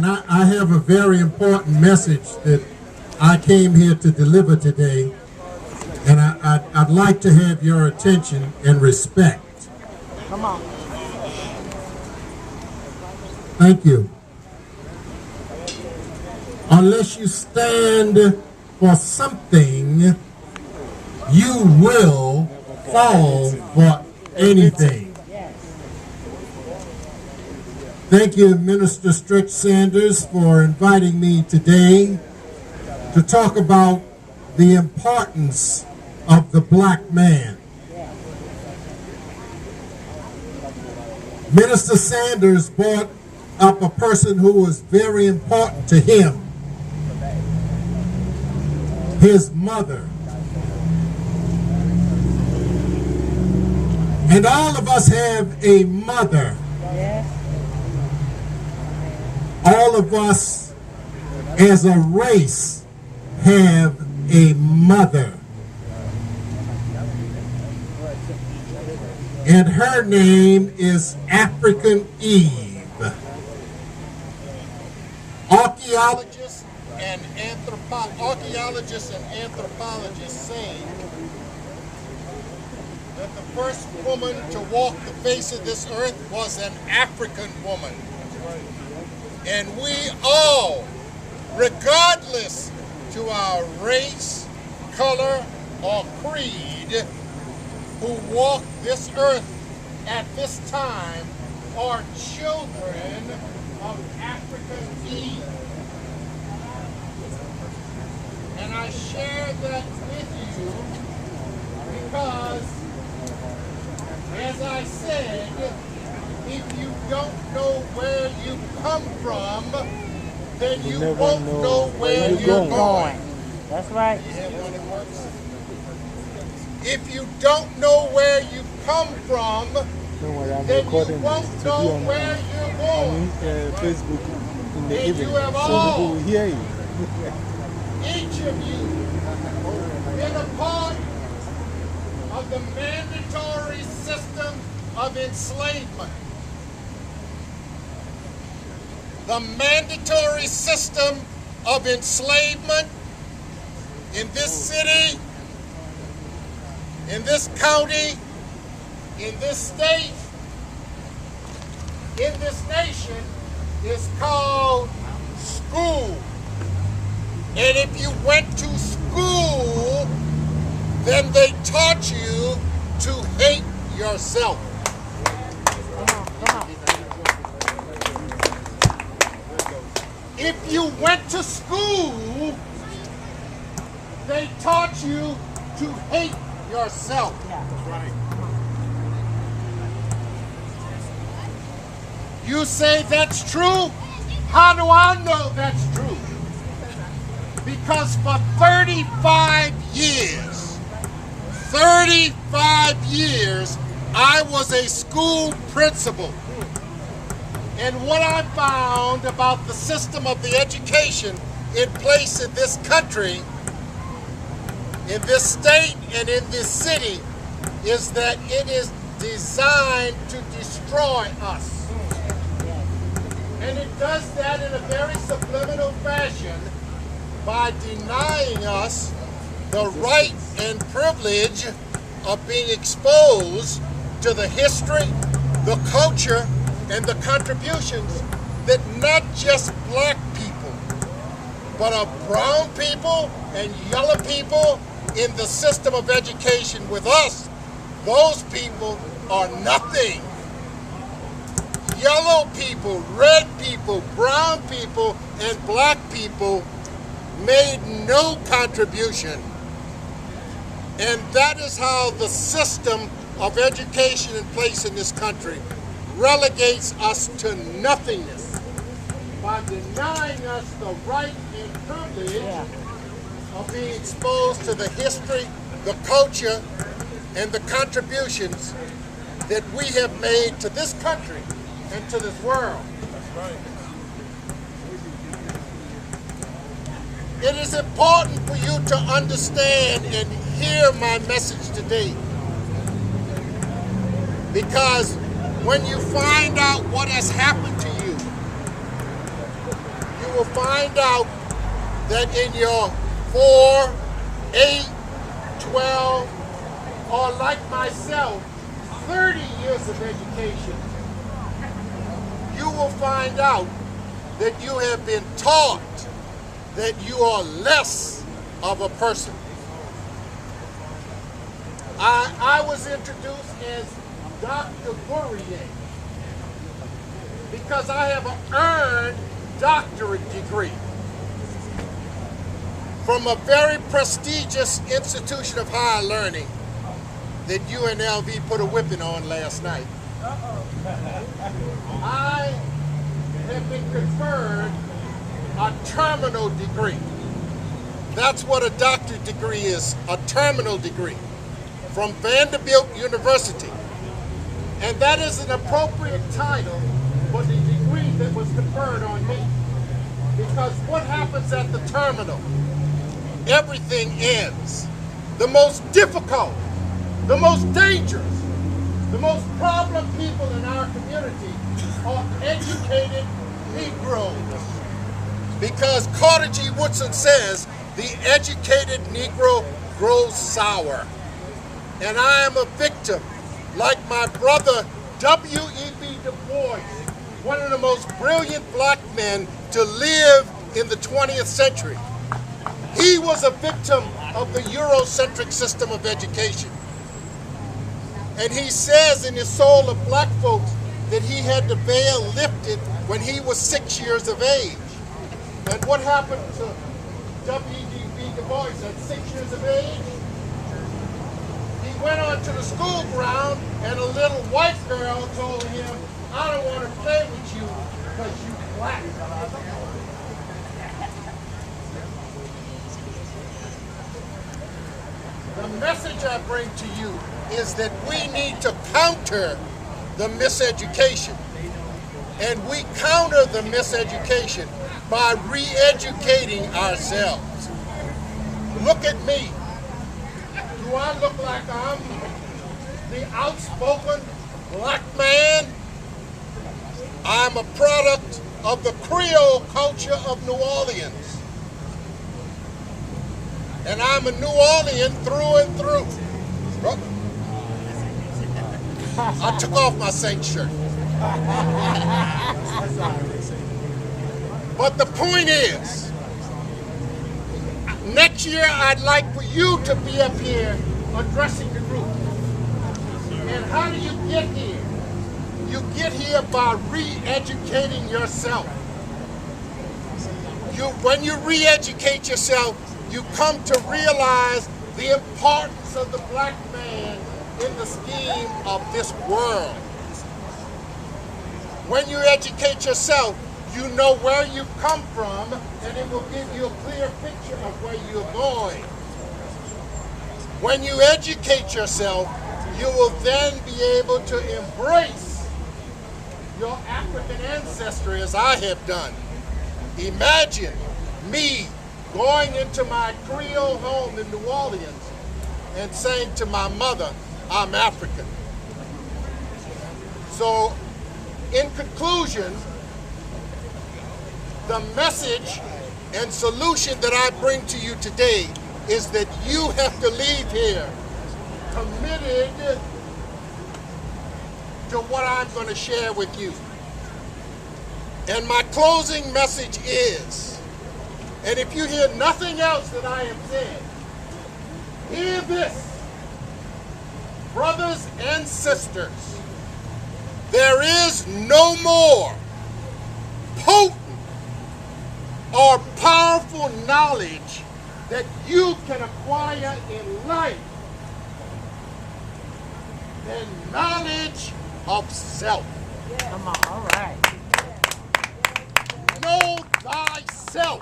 And I have a very important message that I came here to deliver today, and I'd like to have your attention and respect. Come on. Thank you. Unless you stand for something, you will fall for anything. Thank you, Minister Stretch Sanders, for inviting me today to talk about the importance of the black man. Minister Sanders brought up a person who was very important to him, his mother. And all of us have a mother. All of us as a race have a mother. And her name is African Eve. Archaeologists and anthropologists say that the first woman to walk the face of this earth was an African woman. And we all, regardless to our race, color, or creed, who walk this earth at this time are children of African Eve. And I share that with you because, as I said, if you don't know where you come from, then you won't know where you're going. That's right. If you don't know where you come from, then you won't know where you're going. Facebook in the And evening, you have so all, people will hear you. each of you, been a part of the mandatory system of enslavement. The mandatory system of enslavement in this city, in this county, in this state, in this nation is called school. And if you went to school, then they taught you to hate yourself. If you went to school, they taught you to hate yourself. You say that's true? How do I know that's true? Because for 35 years, I was a school principal. And what I found about the system of the education in place in this country, in this state and in this city, is that it is designed to destroy us. And it does that in a very subliminal fashion by denying us the right and privilege of being exposed to the history, the culture, and the contributions that not just black people, but of brown people and yellow people in the system of education with us. Those people are nothing. Yellow people, red people, brown people, and black people made no contribution. And that is how the system of education in place in this country relegates us to nothingness by denying us the right and privilege of being exposed to the history, the culture, and the contributions that we have made to this country and to this world. That's right. It is important for you to understand and hear my message today, because when you find out what has happened to you, will find out that in your 4, 8, 12, or like myself, 30 years of education, you will find out that you have been taught that you are less of a person. I was introduced as Dr. Bourrier because I have an earned doctorate degree from a very prestigious institution of higher learning that UNLV put a whipping on last night. I have been conferred a terminal degree. That's what a doctorate degree is, a terminal degree from Vanderbilt University. And that is an appropriate title for the degree that was conferred on me. Because what happens at the terminal? Everything ends. The most difficult, the most dangerous, the most problem people in our community are educated Negroes. Because Carter G. Woodson says, the educated Negro grows sour. And I am a victim, like my brother W.E.B. Du Bois, one of the most brilliant black men to live in the 20th century. He was a victim of the Eurocentric system of education. And he says in his Soul of Black Folks that he had the veil lifted when he was 6 years of age. And what happened to W.E.B. Du Bois at 6 years of age? He went onto the school ground and a little white girl told him, I don't want to play with you because you black. The message I bring to you is that we need to counter the miseducation. And we counter the miseducation by re-educating ourselves. Look at me. Do I look like I'm the outspoken black man? I'm a product of the Creole culture of New Orleans. And I'm a New Orlean through and through. I took off my Saint shirt. But the point is, next year I'd like for you to be up here addressing the group. And how do you get here? You get here by re-educating yourself. When you re-educate yourself, you come to realize the importance of the black man in the scheme of this world. When you educate yourself, you know where you've come from, and it will give you a clear picture of where you're going. When you educate yourself, you will then be able to embrace your African ancestry as I have done. Imagine me going into my Creole home in New Orleans and saying to my mother, I'm African. So, in conclusion, the message and solution that I bring to you today is that you have to leave here committed to what I'm going to share with you. And my closing message is, and if you hear nothing else that I have said, hear this, brothers and sisters, there is no more potent or powerful knowledge that you can acquire in life than knowledge of self. Come on, all right. Know thyself,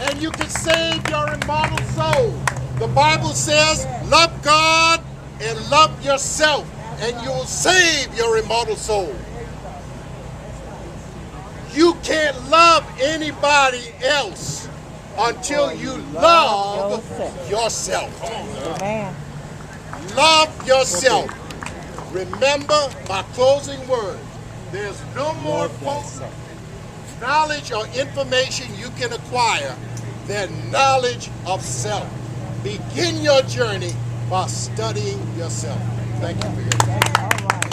and you can save your immortal soul. The Bible says, love God and love yourself, and you will save your immortal soul. You can't love anybody else until you love yourself. Amen. Love yourself. Remember my closing word. There's no more potent knowledge or information you can acquire than knowledge of self. Begin your journey by studying yourself. Thank you for your time. All right.